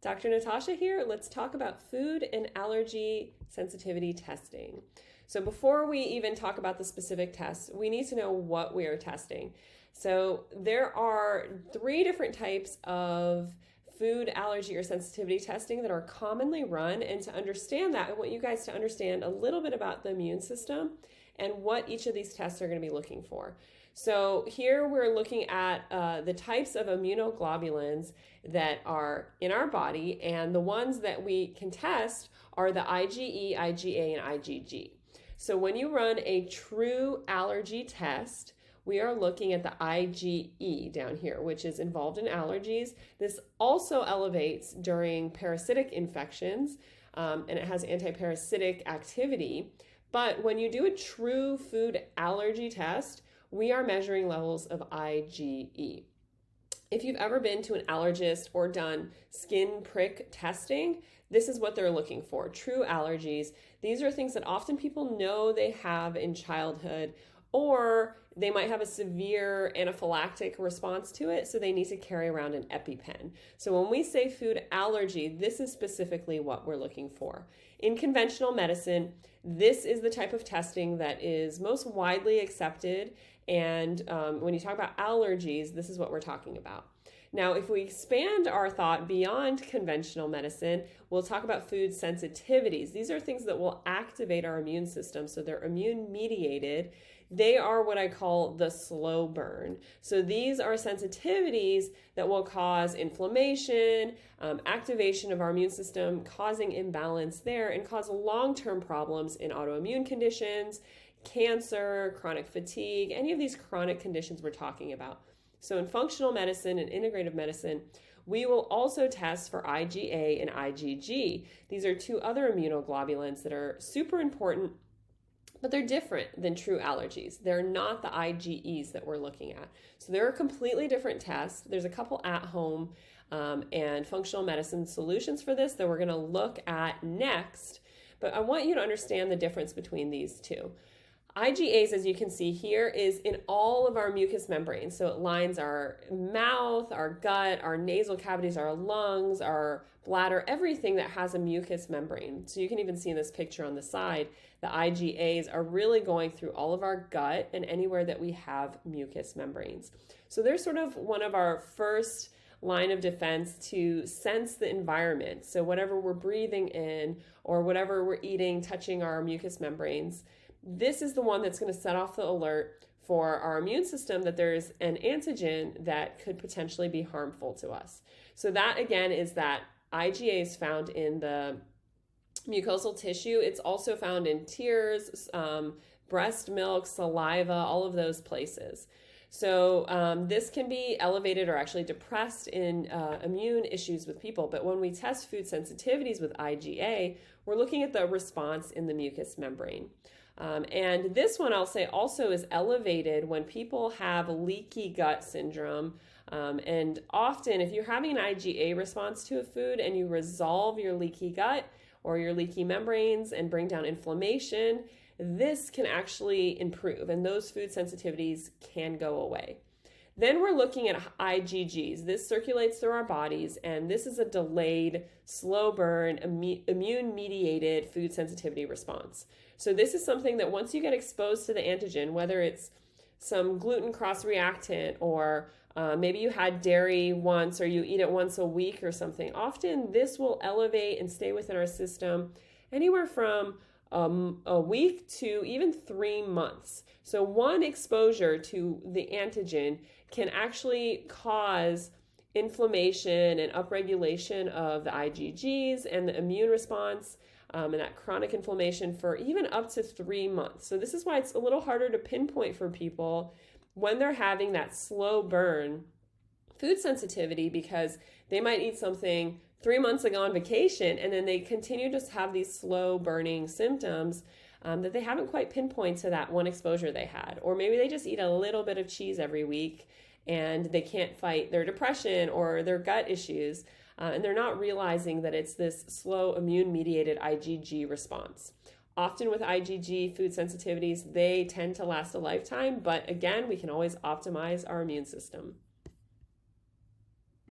Dr. Natasha here. Let's talk about food and allergy sensitivity testing. So before we even talk about the specific tests, we need to know what we are testing. So there are three different types of food allergy or sensitivity testing that are commonly run. And to understand that, I want you guys to understand a little bit about the immune system and what each of these tests are going to be looking for. So here we're looking at the types of immunoglobulins that are in our body, and the ones that we can test are the IgE, IgA, and IgG. So when you run a true allergy test, we are looking at the IgE down here, which is involved in allergies. This also elevates during parasitic infections, and it has antiparasitic activity. But when you do a true food allergy test, we are measuring levels of IgE. If you've ever been to an allergist or done skin prick testing, this is what they're looking for, true allergies. These are things that often people know they have in childhood, or they might have a severe anaphylactic response to it, so they need to carry around an EpiPen. So when we say food allergy, this is specifically what we're looking for. In conventional medicine, this is the type of testing that is most widely accepted, and when you talk about allergies, this is what we're talking about. Now, if we expand our thought beyond conventional medicine, we'll talk about food sensitivities. These are things that will activate our immune system, so they're immune mediated. They are what I call the slow burn. So these are sensitivities that will cause inflammation, activation of our immune system, causing imbalance there, and cause long-term problems in autoimmune conditions, cancer, chronic fatigue, any of these chronic conditions we're talking about. So in functional medicine and integrative medicine, we will also test for IgA and IgG. These are two other immunoglobulins that are super important, but they're different than true allergies. They're not the IgEs that we're looking at. So they're a completely different test. There's a couple at-home and functional medicine solutions for this that we're going to look at next, but I want you to understand the difference between these two. IgAs, as you can see here, is in all of our mucous membranes. So it lines our mouth, our gut, our nasal cavities, our lungs, our bladder, everything that has a mucous membrane. So you can even see in this picture on the side, the IgAs are really going through all of our gut and anywhere that we have mucous membranes. So they're sort of one of our first line of defense to sense the environment. So whatever we're breathing in or whatever we're eating, touching our mucous membranes, this is the one that's going to set off the alert for our immune system that there's an antigen that could potentially be harmful to us. So that again is that IgA is found in the mucosal tissue. It's also found in tears, breast milk, saliva, all of those places. So this can be elevated or actually depressed in immune issues with people. But when we test food sensitivities with IgA, we're looking at the response in the mucous membrane. And this one I'll say also is elevated when people have leaky gut syndrome. And often if you're having an IgA response to a food and you resolve your leaky gut or your leaky membranes and bring down inflammation, this can actually improve and those food sensitivities can go away. Then we're looking at IgGs. This circulates through our bodies, and this is a delayed, slow burn, immune-mediated food sensitivity response. So this is something that once you get exposed to the antigen, whether it's some gluten cross-reactant or maybe you had dairy once or you eat it once a week or something, often this will elevate and stay within our system anywhere from a week to even 3 months. So one exposure to the antigen can actually cause inflammation and upregulation of the IgGs and the immune response and that chronic inflammation for even up to 3 months. So this is why it's a little harder to pinpoint for people when they're having that slow burn food sensitivity, because they might eat something 3 months ago on vacation and then they continue to have these slow burning symptoms that they haven't quite pinpointed to that one exposure they had. Or maybe they just eat a little bit of cheese every week and they can't fight their depression or their gut issues, and they're not realizing that it's this slow immune-mediated IgG response. Often with IgG food sensitivities, they tend to last a lifetime, but again, we can always optimize our immune system.